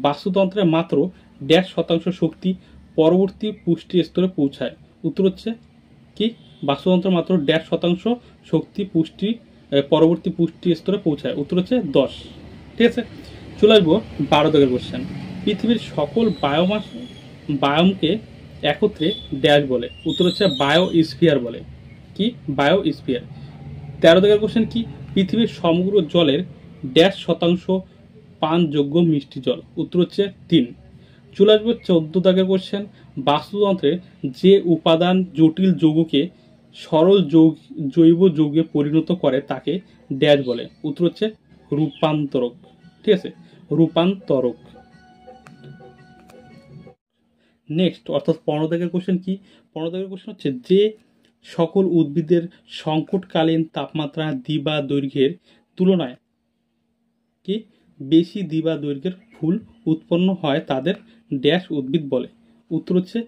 বাস্তুতন্ত্রে মাত্র ড্যাশ শতাংশ শক্তি পরবর্তী পুষ্টি স্তরে পৌঁছায়, উত্তর হচ্ছে কি? বাস্তুতন্ত্র মাত্র ড্যাশ শতাংশ শক্তি পরবর্তী পুষ্টি স্তরে পৌঁছায়, উত্তর হচ্ছে 10। ঠিক আছে, চলে আসবো 12 দাগের কোশ্চেন, পৃথিবীর সকল বায়োমকে একত্রে ড্যাশ বলে, উত্তর হচ্ছে বায়োস্ফিয়ার বলে। কি? বায়োস্ফিয়ার। 13 দাগের কোশ্চেন কি? পৃথিবীর সমগ্র জলের ড্যাশ শতাংশ পানযোগ্য মিষ্টি জল, উত্তর হচ্ছে 3। চলে আসবে 14 দাগের কোশ্চেন, বাস্তুতন্ত্রের যে উপাদান জটিল যৌগকে সরল জৈব যৌগে পরিণত করে তাকে ড্যাশ বলে, উত্তর হচ্ছে রূপান্তরক। ঠিক আছে, রূপান্তরক। নেক্সট অর্থাৎ 15 দাগের কোশ্চেন কি? 15 দাগের কোশ্চেন হচ্ছে যে সকল উদ্ভিদের সংকটকালীন তাপমাত্রা দিবা দৈর্ঘ্যের তুলনায় কি বেশি দিবা দৈর্ঘ্যের ফুল উৎপন্ন হয় তাদের ড্যাশ উদ্ভিদ বলে, উত্তর হচ্ছে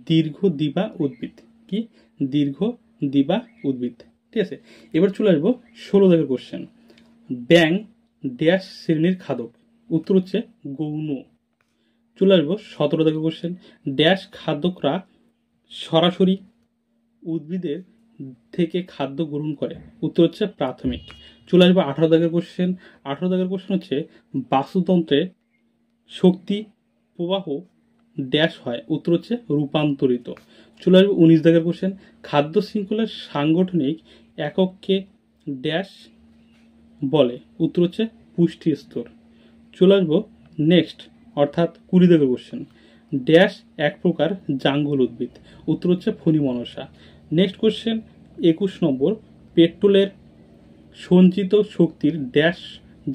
দীর্ঘ দিবা উদ্ভিদ। কি? দীর্ঘ দিবা উদ্ভিদ। ঠিক আছে, এবার চলে আসবো 16 দাগের কোশ্চেন, ব্যাং ড্যাশ শ্রেণীর খাদক, উত্তর হচ্ছে গৌণ। চলে আসবো 17 দাগের কোশ্চেন, ড্যাশ খাদ্যকরা সরাসরি উদ্ভিদের থেকে খাদ্য গ্রহণ করে, উত্তর হচ্ছে প্রাথমিক। চলে আসবো 18 দাগের কোশ্চেন। 18 দাগের কোশ্চেন হচ্ছে বাস্তুতন্ত্রে শক্তি প্রবাহ ড্যাশ হয়, উত্তর হচ্ছে রূপান্তরিত। চলে আসবো 19 দাগের কোশ্চেন, খাদ্য শৃঙ্খলের সাংগঠনিক একককে ড্যাশ বলে, উত্তর হচ্ছে পুষ্টি স্তর। চলে আসবো নেক্সট অর্থাৎ 20 দাগের কোশ্চেন, ড্যাশ এক প্রকার জাঙ্গল উদ্ভিদ, উত্তর হচ্ছে ফণিমনসা। নেক্সট কোশ্চেন 21 নম্বর, পেট্রোলের সঞ্চিত শক্তির ড্যাশ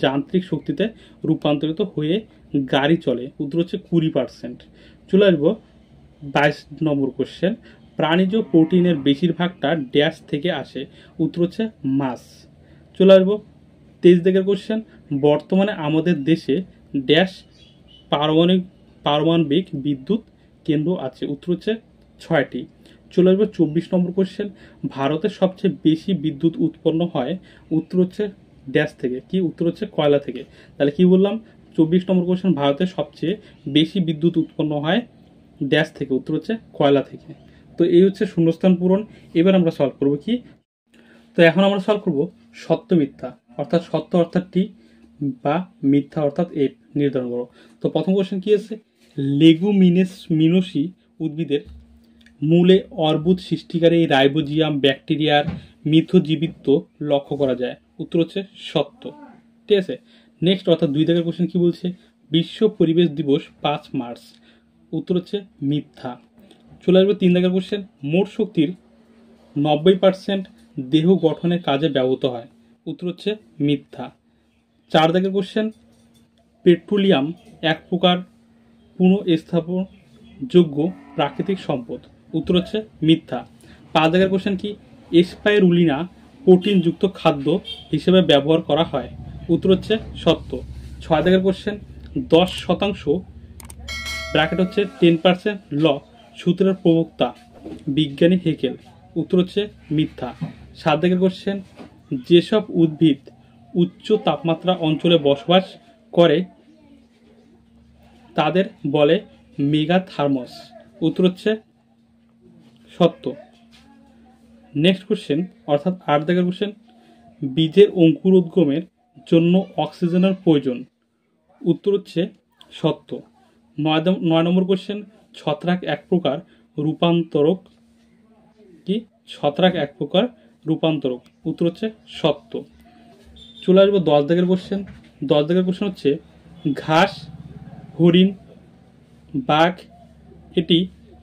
যান্ত্রিক শক্তিতে রূপান্তরিত হয়ে গাড়ি চলে, উত্তর হচ্ছে 20%। চলে আসবো 22 নম্বর কোশ্চেন, প্রাণীজ প্রোটিনের বেশিরভাগটা ড্যাশ থেকে আসে, উত্তর হচ্ছে মাছ। চলে আসবো 23 দাগের কোশ্চেন, বর্তমানে আমাদের দেশে ড্যাশ পারমাণবিক বিদ্যুৎ কেন্দ্র আছে, উত্তর হচ্ছে 6টি। চলে আসবো 24 নম্বর কোশ্চেন, ভারতের সবচেয়ে বেশি বিদ্যুৎ উৎপন্ন হয়, উত্তর হচ্ছে ড্যাশ থেকে। কি? উত্তর হচ্ছে কয়লা থেকে। তাহলে কি বললাম? 24 নম্বর কোশ্চেন, ভারতের সবচেয়ে বেশি বিদ্যুৎ উৎপন্ন হয় ড্যাশ থেকে, উত্তর হচ্ছে কয়লা থেকে। তো এই হচ্ছে শূন্যস্থান পূরণ। এবার আমরা সলভ করব কি? তো এখন আমরা সলভ করব সত্য মিথ্যা, অর্থাৎ সত্য অর্থাৎ টি বা মিথ্যা অর্থাৎ এফ নির্ধারণ করো। তো প্রথম কোশ্চেন কি আছে? লেগুমিনোসি উদ্ভিদের মূলে অর্বুদ সৃষ্টিকারী রাইবোজিয়াম ব্যাকটেরিয়ার মিথজীবিত্ব লক্ষ্য করা যায়, উত্তর হচ্ছে সত্য। ঠিক আছে, নেক্সট অর্থাৎ 2 দাগের কোশ্চেন কি বলছে? বিশ্ব পরিবেশ দিবস 5 মার্চ, উত্তর হচ্ছে মিথ্যা। চলে আসবে 3 দাগের কোশ্চেন, মোট শক্তির 90% দেহ গঠনের কাজে ব্যবহৃত হয়, উত্তর হচ্ছে মিথ্যা। 4 দাগের কোশ্চেন, পেট্রোলিয়াম এক প্রকার পুনঃস্থাপনযোগ্য প্রাকৃতিক সম্পদ, উত্তর হচ্ছে মিথ্যা। 5 দাগের কোশ্চেন কি? স্পাইরুলিনা প্রোটিনযুক্ত খাদ্য হিসেবে ব্যবহার করা হয়, উত্তর হচ্ছে সত্য। 6 দাগের কোশ্চেন, 10% ব্র্যাকেট হচ্ছে 10% ল সূত্রের প্রবক্তা বিজ্ঞানী হেকেল, উত্তর হচ্ছে মিথ্যা। 7 দাগের কোশ্চেন, যেসব উদ্ভিদ উচ্চ তাপমাত্রা অঞ্চলে বসবাস করে তাদের বলে মেগাথার্মাস, উত্তর হচ্ছে সত্য। নেক্সট কোশ্চেন অর্থাৎ 8 দাগের কোশ্চেন, বীজের অঙ্কুরোদ্গমের জন্য অক্সিজেনের প্রয়োজন, উত্তর হচ্ছে সত্য। 9 নম্বর কোশ্চেন, ছত্রাক এক প্রকার রূপান্তরক কি? ছত্রাক এক প্রকার রূপান্তরক, উত্তর হচ্ছে সত্য। চলে আসবো 10 দাগের কোশ্চেন। 10 দাগের কোশ্চেন হচ্ছে, ঘাস, হরিণ, বাঘ এটি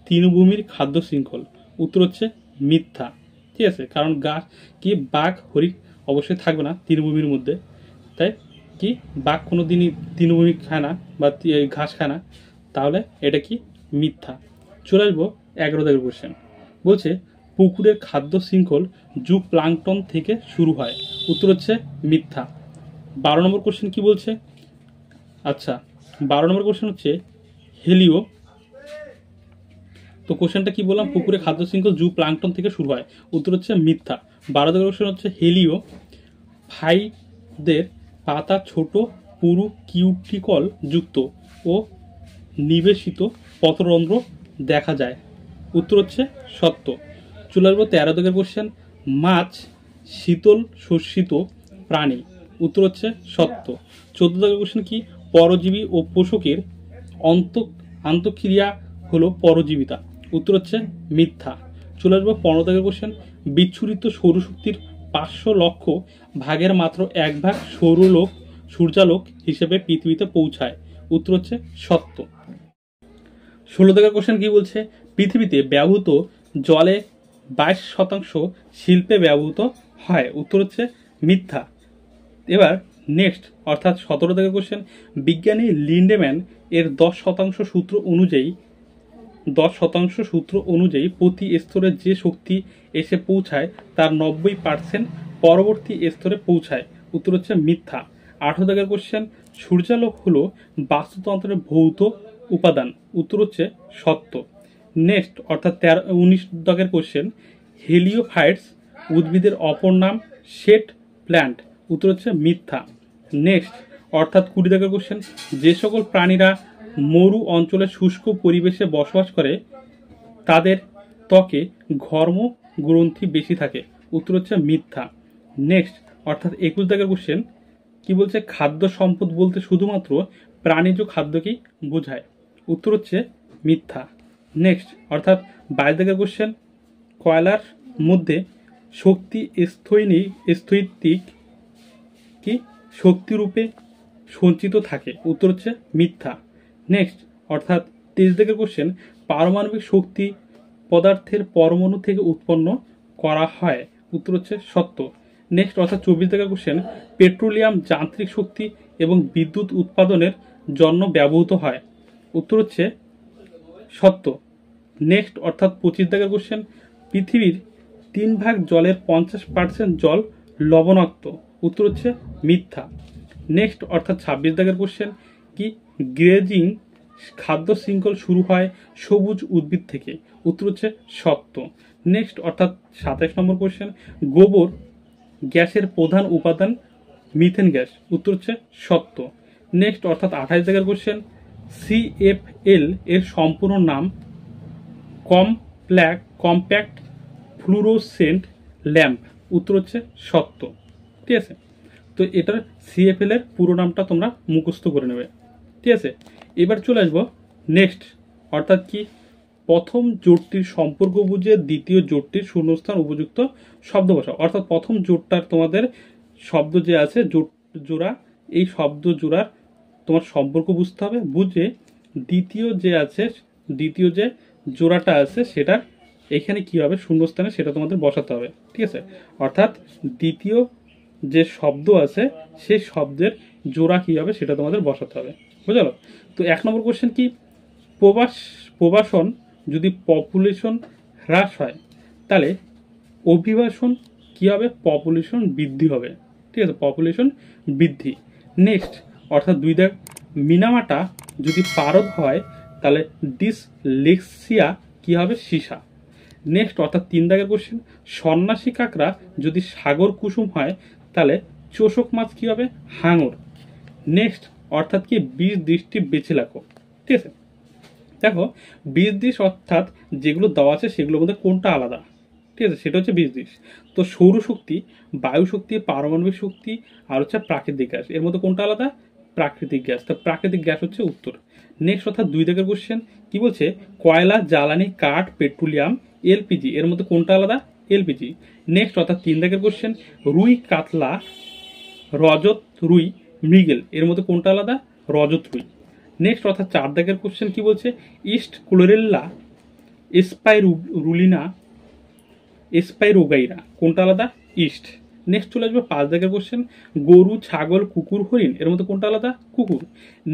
তৃণভূমির খাদ্য শৃঙ্খল, উত্তর হচ্ছে মিথ্যা। ঠিক আছে, কারণ গাছ কি বাঘ হরিণ অবশ্যই থাকবে না তৃণভূমির মধ্যে, তাই কি বাঘ কোনো দিনই তৃণভূমি খায় না বা ঘাস খায় না, তাহলে এটা কি মিথ্যা। চলে আসবো 11 দাগের কোশ্চেন, বলছে পুকুরের খাদ্য শৃঙ্খল জু প্লাঙ্কটন থেকে শুরু হয়, উত্তর হচ্ছে মিথ্যা। 12 নম্বর কোশ্চেন কি বলছে? আচ্ছা, 12 নম্বর কোশ্চেন হচ্ছে হেলিও। তো কোশ্চেনটা কি বললাম, পুকুরে খাদ্য শৃঙ্খল জু প্লাঙ্কটন থেকে শুরু হয়, উত্তর হচ্ছে মিথ্যা। 12 নম্বর কোশ্চেন হচ্ছে হেলিও ফাইদের পাতা ছোট পুরু কিউটিকল যুক্ত ও নিবেশিত পত্ররন্ধ্র দেখা যায়, উত্তর হচ্ছে সত্য। চলে আসবো 13 দাগের কোশ্চেন, মাছ শীতল শোষিত প্রাণী, উত্তর হচ্ছে সত্য। 14 দাগের কোশ্চেন কি? পরজীবী ও পোষকের আন্তঃক্রিয়া হলো পরজীবিতা, উত্তর হচ্ছে মিথ্যা। চলে আসবো 15 দাগের কোশ্চেন, বিচ্ছুরিত সৌরশক্তির 500 লক্ষ ভাগের মাত্র 1 ভাগ সূর্যালোক হিসেবে পৃথিবীতে পৌঁছায়, উত্তর হচ্ছে সত্য। 16 দাগের কোশ্চেন কি বলছে? পৃথিবীতে ব্যবহৃত জলে 22% শিল্পে ব্যবহৃত হয়, উত্তর হচ্ছে মিথ্যা। এবার নেক্সট অর্থাৎ 17 দাগের কোশ্চেন, বিজ্ঞানী লিন্ডেম্যান এর 10% সূত্র অনুযায়ী প্রতি স্তরে যে শক্তি এসে পৌঁছায় তার 90% পরবর্তী স্তরে পৌঁছায়, উত্তর হচ্ছে মিথ্যা। 18 দাগের কোশ্চেন, সূর্যালোক হলো বাস্তুতন্ত্রের ভৌত উপাদান, উত্তর হচ্ছে সত্য। নেক্সট অর্থাৎ 19 দাগের কোশ্চেন, হেলিওফাইটস উদ্ভিদের অপর নাম শেড প্ল্যান্ট, উত্তর হচ্ছে মিথ্যা। নেক্সট অর্থাৎ 20 দাগের কোশ্চেন, যে সকল প্রাণীরা মরু অঞ্চলে শুষ্ক পরিবেশে বসবাস করে তাদের ত্বকে ঘর্ম গ্রন্থি বেশি থাকে, উত্তর হচ্ছে মিথ্যা। নেক্সট অর্থাৎ 21 দাগের কোশ্চেন কি বলছে? খাদ্য সম্পদ বলতে শুধুমাত্র প্রাণীজ খাদ্যকেই বোঝায়, উত্তর হচ্ছে মিথ্যা। নেক্সট অর্থাৎ 22 দাগের কোশ্চেন, কয়লার মধ্যে শক্তি স্থৈতিক কি শক্তিরূপে সঞ্চিত থাকে, উত্তর হচ্ছে মিথ্যা। নেক্সট অর্থাৎ 23 দাগের কোশ্চেন, পারমাণবিক শক্তি পদার্থের পরমাণু থেকে উৎপন্ন করা হয়, উত্তর হচ্ছে সত্য। নেক্সট অর্থাৎ 24 দাগের কোশ্চেন, পেট্রোলিয়াম যান্ত্রিক শক্তি এবং বিদ্যুৎ উৎপাদনের জন্য ব্যবহৃত হয়, উত্তর হচ্ছে সত্য। নেক্সট অর্থাৎ 25 দাগের কোশ্চেন, পৃথিবীর 3 ভাগ জলের 50% জল লবণাক্ত, উত্তর হচ্ছে মিথ্যা। নেক্সট অর্থাৎ 26 দাগের কোশ্চেন কি? গ্রেজিং খাদ্য শৃঙ্খল শুরু হয় সবুজ উদ্ভিদ থেকে, উত্তর হচ্ছে সত্য। নেক্সট অর্থাৎ 27 নম্বর কোশ্চেন, গোবর গ্যাসের প্রধান উপাদান মিথেন গ্যাস, উত্তর হচ্ছে সত্য। নেক্সট অর্থাৎ 28 দাগের কোশ্চেন, CFL এর সম্পূর্ণ নাম কম্প্যাক্ট ফ্লুরোসেন্ট ল্যাম্প, উত্তর হচ্ছে সত্য। ঠিক আছে, তো এটার CFL এর পুরো নামটা তোমরা মুখস্থ করে নেবে। ঠিক আছে, এবার চলে আসবো নেক্সট অর্থাৎ কি? প্রথম জোটটির সম্পর্ক বুঝে দ্বিতীয় জোটটির শূন্যস্থান উপযুক্ত শব্দ বসাও। অর্থাৎ প্রথম জোটটার তোমাদের শব্দ যে আছে জোড়া, এই শব্দ জোড়ার তোমার সম্পর্ক বুঝতে হবে, বুঝে দ্বিতীয় যে জোড়াটা আছে সেটার এখানে কি হবে শূন্যস্থানে সেটা তোমাদের বসাতে হবে। ঠিক আছে, অর্থাৎ দ্বিতীয় যে শব্দ আছে সেই শব্দের জোড়া কি হবে সেটা তোমাদের বসাতে হবে, বুঝলো? তো 1 নম্বর কোশ্চেন কি? প্রবাসন যদি পপুলেশন হ্রাস হয় তাহলে অভিবাসন কি হবে? পপুলেশন বৃদ্ধি হবে। ঠিক আছে, পপুলেশন বৃদ্ধি। নেক্সট অর্থাৎ 2 দাগ, মিনামাটা যদি পারদ হয় তাহলে ডিসলেক্সিয়া কি হবে? সীসা। নেক্সট অর্থাৎ 3 দাগের কোশ্চেন, সন্ন্যাসী কাঁকড়া যদি সাগর কুসুম হয় তাহলে চোষক মাছ কি হবে? হাঙর। নেক্সট অর্থাৎ কি 20 দৃষ্টি বেছে রাখো। ঠিক আছে, দেখো 20 দিশ অর্থাৎ যেগুলো দেওয়া আছে সেগুলোর মধ্যে কোনটা আলাদা? ঠিক আছে, সেটা হচ্ছে 20 দিশ। তো সৌরশক্তি, বায়ু শক্তি, পারমাণবিক শক্তি আর হচ্ছে প্রাকৃতিক গ্যাস, এর মধ্যে কোনটা আলাদা? প্রাকৃতিক গ্যাস। তো প্রাকৃতিক গ্যাস হচ্ছে উত্তর। নেক্সট অর্থাৎ 2 দাগের কোশ্চেন কি বলছে? কয়লা, জ্বালানি, কাঠ, পেট্রোলিয়াম, এলপিজি, এর মধ্যে কোনটা আলাদা? এলপিজি। নেক্সট অর্থাৎ 3 দাগের কোশ্চেন, রুই, কাতলা, রজত রুই, মৃগেল, এর মধ্যে কোনটা আলাদা? রজত রুই। নেক্সট অর্থাৎ 4 দাগের কোশ্চেন কি বলছে? ইস্ট ক্লোরেল্লা, স্পাইরুলিনা, স্পাইরোগাইরা, কোনটা আলাদা? ইস্ট। নেক্সট চলে আসবে 5 দাগের কোশ্চেন, গরু, ছাগল, কুকুর, হরিণ, এর মধ্যে কোনটা আলাদা? কুকুর।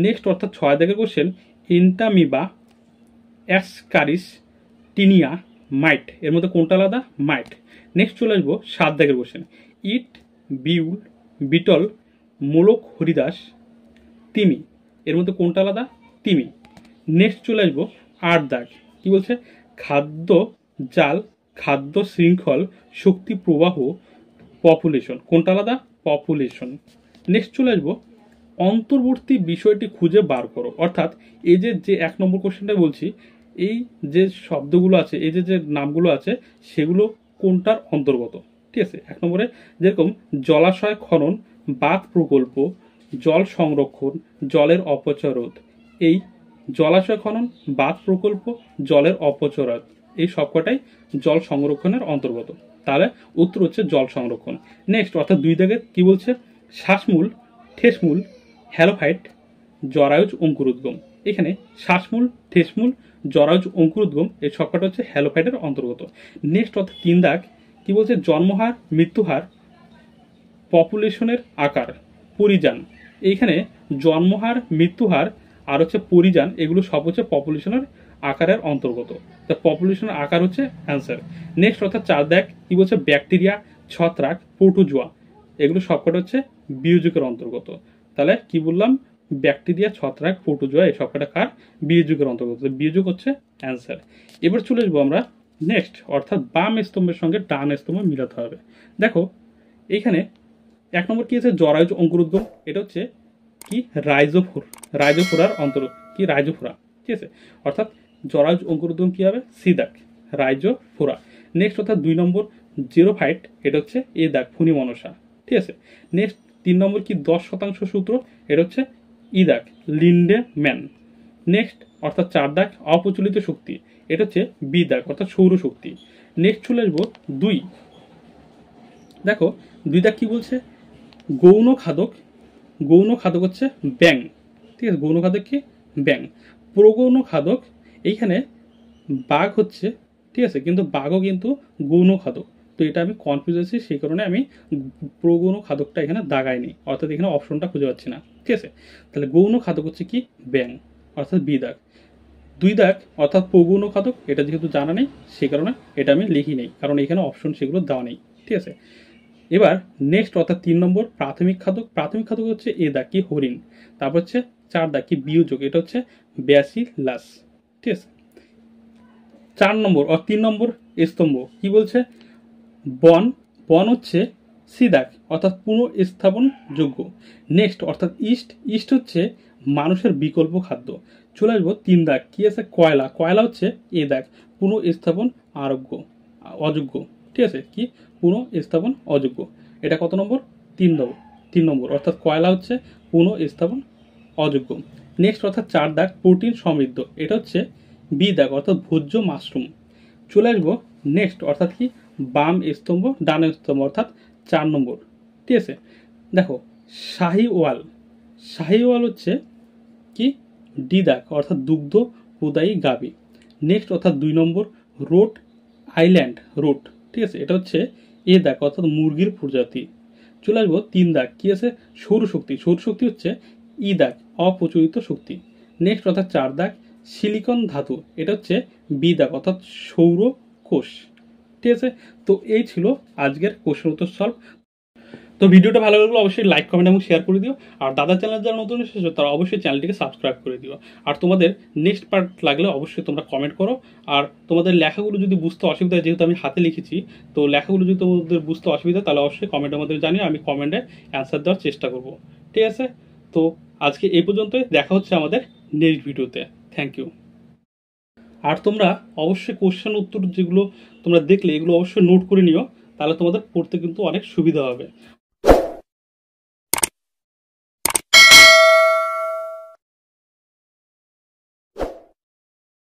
নেক্সট অর্থাৎ 6 দাগের কোশ্চেন, ইন্টামিবা, অ্যাসকারিস, টিনিয়া, মাইট, এর মধ্যে কোনটা আলাদা? মাইট। নেক্সট চলে আসবো 7 দাগের কোশ্চেন, ইট, বিউল, বিটল, মোলক, হরিদাস, তিমি, এর মধ্যে কোনটা আলাদা? তিমি। নেক্সট চলে আসবো 8 দাগ, কি বলছে? খাদ্য জাল, খাদ্য শৃঙ্খল, শক্তি প্রবাহ, পপুলেশন, কোনটা আলাদা? পপুলেশন। নেক্সট চলে আসবো অন্তর্বর্তী বিষয়টি খুঁজে বার করো। অর্থাৎ এই যে 1 নম্বর কোশ্চেনটা বলছি, এই যে শব্দগুলো আছে, এই যে নামগুলো আছে, সেগুলো কোনটার অন্তর্গত? ঠিক আছে, 1 নম্বরে যেরকম জলাশয় খনন, বাঁধ প্রকল্প, জল সংরক্ষণ, জলের অপচয় রোধ। এই জলাশয় খনন, বাঁধ প্রকল্প, জলের অপচয় রোধ, এই সবকটাই জল সংরক্ষণের অন্তর্গত। তাহলে উত্তর হচ্ছে জল সংরক্ষণ। নেক্সট অর্থাৎ 2 দাগে কি বলছে? শ্বাসমূল, ঠেসমূল, হ্যালোফাইট, জরায়ুজ, অঙ্কুরোদ্গম। এখানে শ্বাসমূল, ঠেসমূল, জরায়ুজ, অঙ্কুরোদ্গম, এই সবকটা হচ্ছে হ্যালোফাইটের অন্তর্গত। নেক্সট অর্থাৎ 3 দাগ কি বলছে? জন্মহার, মৃত্যুহার, পপুলেশনের আকার, পরিযান। এইখানে জন্মহার, মৃত্যুহার আর হচ্ছে পরিযান, এগুলো সব হচ্ছে পপুলেশনের আকারের অন্তর্গত। তা পপুলেশনের আকার হচ্ছে অ্যান্সার। নেক্সট অর্থাৎ 4 দাগ কি বলছে? ব্যাকটেরিয়া, ছত্রাক, প্রোটোজোয়া, এগুলো সবকটা হচ্ছে বিয়োজকের অন্তর্গত। তাহলে কি বললাম? ব্যাকটেরিয়া, ছত্রাক, প্রোটোজোয়া, এই সবকটা কার? বিয়োজকের অন্তর্গত। বিয়োজক হচ্ছে অ্যান্সার। এবার চলে আসবো আমরা নেক্সট অর্থাৎ বাম স্তম্ভের সঙ্গে ডান স্তম্ভ মিলাতে হবে। দেখো এইখানে 1 নম্বর কি আছে? জরায়ুজ, অঙ্কুরোদ্গম, এটা হচ্ছে কি? রাইজোফোরার অন্তর কি? রাইজোফোরা। ঠিক আছে, অর্থাৎ জরায়ুজ, অঙ্কুরোদ্গম কি হবে? সি দাগ, রাইজোফোরা। নেক্সট অর্থাৎ 2 নম্বর জিরোফাইট, এটা হচ্ছে এ দাগ, ফুনি মনসা। ঠিক আছে, নেক্সট 3 নম্বর কি? 10% সূত্র, এটা হচ্ছে ই দাগ, লিন্ডে ম্যান। নেক্সট অর্থাৎ 4 দাগ অপ্রচলিত শক্তি, এটা হচ্ছে বি দাগ, অর্থাৎ সৌরশক্তি। নেক্সট চলে আসবো 2। দেখো 2 দাগ কি বলছে? গৌণ খাদক, গৌণ খাদক হচ্ছে ব্যাং। ঠিক আছে, গৌণ খাদক কি? ব্যাং। প্রগৌণ খাদক, এইখানে বাঘ হচ্ছে, ঠিক আছে, কিন্তু বাঘও কিন্তু গৌণ খাদক। তো এটা আমি কনফিউজ আছি, সেই কারণে আমি প্রগৌণ খাদকটা এখানে দাগাইনি, অর্থাৎ এখানে অপশনটা খুঁজে পাচ্ছি না। ঠিক আছে, তাহলে গৌণ খাদক হচ্ছে কি? ব্যাং, অর্থাৎ বি দাগ। 2 দাগ অর্থাৎ প্রগৌণ খাদক, এটা যেহেতু জানা নেই সেই কারণে এটা আমি লিখি নেই, কারণ এখানে অপশন সেগুলো দেওয়া নেই। ঠিক আছে, এবার নেক্সট অর্থাৎ 3 নম্বর প্রাথমিক খাদক, প্রাথমিক খাদক হচ্ছে এ দাগ কি? হরিণ। তারপর হচ্ছে 4 দাগ কি? বিয়োজক, এটা হচ্ছে ব্যাসিলাস। ঠিক আছে, 4 নম্বর 3 নম্বর স্তম্ভ কি বলছে? বন, বন হচ্ছে সি দাগ, অর্থাৎ পুনঃস্থাপন যোগ্য। নেক্সট অর্থাৎ ইস্ট, ইস্ট হচ্ছে মানুষের বিকল্প খাদ্য। চলে আসবো 3 দাগ কি আছে? কয়লা, কয়লা হচ্ছে এ দাগ, পুনঃস্থাপন অযোগ্য। ঠিক আছে, কি? পুনঃস্থাপন অযোগ্য। এটা কত নম্বর? 3 নম্বর। 3 নম্বর অর্থাৎ কয়লা হচ্ছে পুনঃস্থাপন অযোগ্য। নেক্সট অর্থাৎ 4 দাগ প্রোটিন সমৃদ্ধ, এটা হচ্ছে বি দাগ, অর্থাৎ ভোজ্য মাশরুম। চলে আসবো নেক্সট অর্থাৎ কি? বাম স্তম্ভ, ডান স্তম্ভ, অর্থাৎ 4 নম্বর। ঠিক আছে, দেখো শাহিওয়াল, শাহিওয়াল হচ্ছে কি? ডি দাগ, অর্থাৎ দুগ্ধ প্রদায়ী গাভী। নেক্সট অর্থাৎ 2 নম্বর রোড আইল্যান্ড, রোড। ঠিক আছে, এটা হচ্ছে এ দাগ, অর্থাৎ মুরগির প্রজাতি। চলে আসবো 3 দাগ কি আছে? সৌরশক্তি, সৌরশক্তি হচ্ছে ই দাগ, অপ্রচলিত শক্তি। নেক্সট অর্থাৎ 4 দাগ সিলিকন ধাতু, এটা হচ্ছে বি দাগ, অর্থাৎ সৌর কোষ। ঠিক আছে, তো এই ছিল আজকের কোশ্চেন উত্তর সলভ। তো ভিডিওটা ভালো লাগলে অবশ্যই লাইক কমেন্ট এবং শেয়ার করে দিও। আর দাদা চ্যানেল যারা নতুন এসেছো তারা অবশ্যই চ্যানেলটিকে সাবস্ক্রাইব করে দিও। আর তোমাদের নেক্সট পার্ট লাগলে অবশ্যই তোমরা কমেন্ট করো। আর তোমাদের লেখাগুলো যদি বুঝতে অসুবিধা হয়, যেহেতু আমি হাতে লিখেছি, তো লেখাগুলো যদি তোমাদের বুঝতে অসুবিধা তাহলে অবশ্যই কমেন্টের মধ্যে জানিও, আমি কমেন্টে অ্যান্সার দেওয়ার চেষ্টা করব। ঠিক আছে, তো আজকে এই পর্যন্তই, দেখা হচ্ছে আমাদের নেক্সট ভিডিওতে। Thank you. আর তোমরা অবশ্যই কোশ্চেন উত্তর যেগুলো তোমরা দেখলে এগুলো অবশ্যই নোট করে নিও, তাহলে তোমাদের পড়তে কিন্তু অনেক সুবিধা হবে।